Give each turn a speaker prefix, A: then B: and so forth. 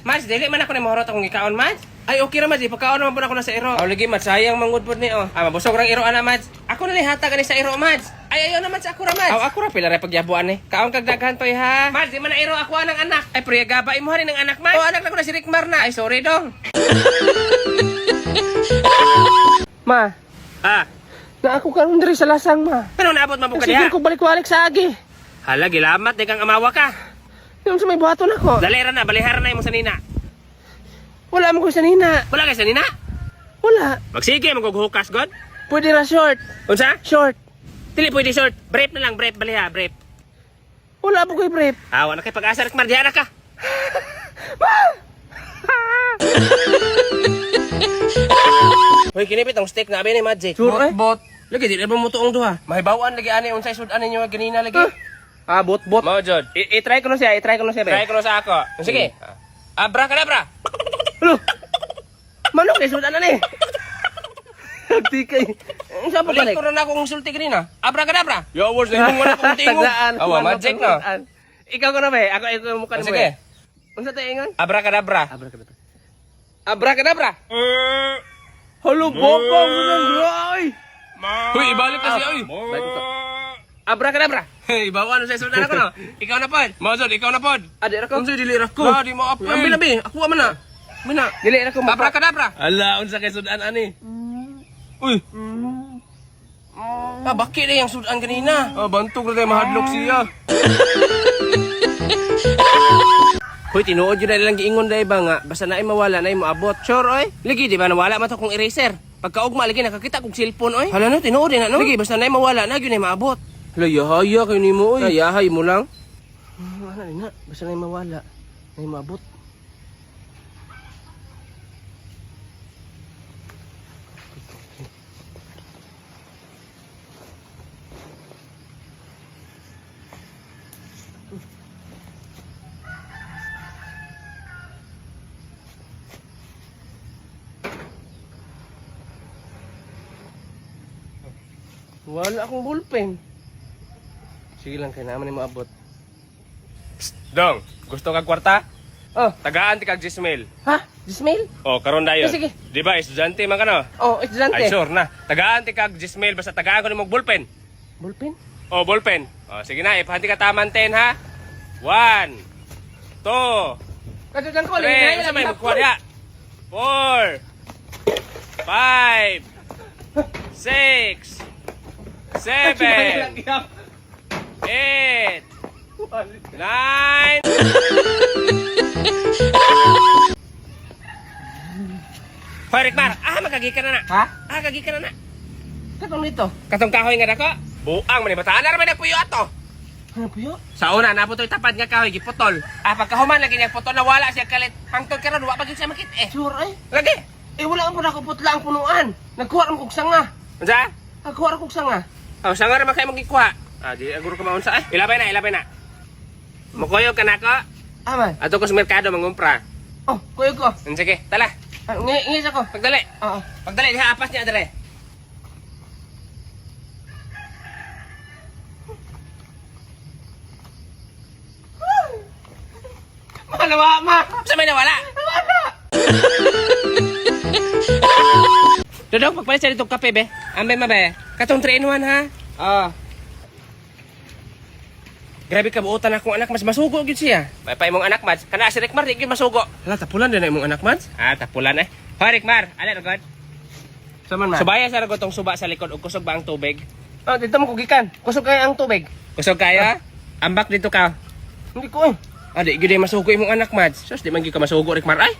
A: Mads, dili man ako ni mahurot akong gikaon, Mads. Ay, okay ra, Mads. Ipagkaon naman po na ako na sa iro. Aw, lagi, Mads. Sayang mangudpod ni, oh. Mabusog rang iro, ana, Mads. Ako na hatag ni sa iro, Mads. Ay, ayaw naman sa ako ra, Mads. Aw, ako ra, pila rin pagyabuan, eh. Kaon kag daghan toy, ha. Mads, di man na iro ako anang anak. Ay, priya, gaba, imo rin ng anak, Mads. Oh, anak na ko na si Rickmar na. Ay, sorry, dong. Ma. Na ako karon diri sa lasang, ma. Pero naabot man po ka diha. Sige ko balik-balik sa agi. Hala, gilamat, di kang amawa ka. Yung sa may buhaton ako. Dalera na, balihara na yung sanina. Wala mo ko sanina. Wala kay sanina? Wala. Magsige, magughukas, God? Pwede na short. Unsa? Short. Dili pwede short. Brief na lang, brief, baliha, brief. Wala mo ko brief. Wala kay pag-asa, Rickmar, diha na ka. Hoy, kinipit ang steak na abi ni Magic. Sure, bot. Lagi, di na ba mo tuong duha? Mahibawaan lagi, ani, unsay sudan ninyo ganina lagi. Bot. Mao jud. I-try ko na siya, Try ko na sa ako. Sige. Abra. Hello. Manok kay sudan na ni. Di kay. Sa pa balik. Ko na akong sulti ganina. Abra. Yo, words na wala kong tingog. Magic no. Ikaw ko na ba? Ako mukha ni mo. Sige. Unsa tay ingon? Abra. Hello, bokong ay. Hoy, ibalik kasi oy. Abra. Hey, bawa ano sa sudan ako no. Ikaw na pod. Mao ikaw na pod. Adi ra ko. Unsa dili ra ko? Di mo apil. Ambil. Ako man na. Mina. Dili ra ko. Abra. Ala, unsa kay sudan ani? Uy. Baki na yung sudan kanina. Bantog na tayo mahadlok siya. Hoy, tinuod yun na lang giingon dahil ba nga, basta na ay mawala na ay maabot. Sure, oy. Lagi, di ba nawala man to kong eraser? Pagkaugma, lagi nakakita kong cellphone, oy. Hala no, tinuod na, no? Lagi, basta na ay mawala na, yun ay maabot. Hala, yahaya kayo ni mo, oy. Yahay mo lang. Ano rin na, basta na ay mawala, na ay maabot. Wala akong ballpen. Sige lang, kaya naman yung maabot. Psst, Dong, gusto kag kwarta? Tagaan ti kag Gismail. Ha? Gismail? Karon dayon. Sige. Di ba, estudyante man ka no? Estudyante. Ay, sure na. Tagaan ti kag Gismail, basta tagaan ko ni mong ballpen. Ballpen? Ballpen. Sige na, ipahanti ka taman 10 ha. 1, 2, Kadudang ko,
B: 3,
A: sa may magkuha niya. 4, 5, 6, 7, 8, 9. Hoy, Rickmar, magagikan na na. Ha? Magagikan na na. Katong nito? Katong kahoy nga dako? Buang, manibataan na naman nagpuyo ato. Ano puyo? Sa una, naputoy tapad nga kahoy, giputol. Pagkahuman, lagi niya putol na wala siya kalit. Hangtod ka ron, wapag yun siya makit eh. Sure eh? Lagi. Wala ang puna ko putla ang punuan. Nagkuha rin kong sanga. Ano? Nagkuha rin kong sanga. Sanga naman kayo magikuha. Di aguro ka maunsa eh. Ilabay na. Mukoyo ka na ko. Man. Ato ko sa merkado mangumpra. Kuyo ko. Sige, tala. Ngis ako. Pagdali. Pagdali, diha apas niya dali. Malawa, ma. Sa may nawala? Nawala. Dodong, pagpalit sa ditong kape, be. Ambe, be. Katong 3-in-1, ha? Grabe ka buutan akong anak, mas masugo gid siya. May pa imong anak, Mads. Kana si Rickmar, di gid masugo. Hala, tapulan din na imong anak, Mads. Tapulan eh. Hoy, Rickmar, ala ragod. Saman man. Subaya sa ragod tong suba sa likod ug kusog ba ang tubig? Dito mo kugikan. Kusog kaya ang tubig. Kusog kaya? Ambak dito ka. Hindi ko eh. Di gid masugo imong anak, Mads. Sus, di man gid ka masugo, Rickmar ay.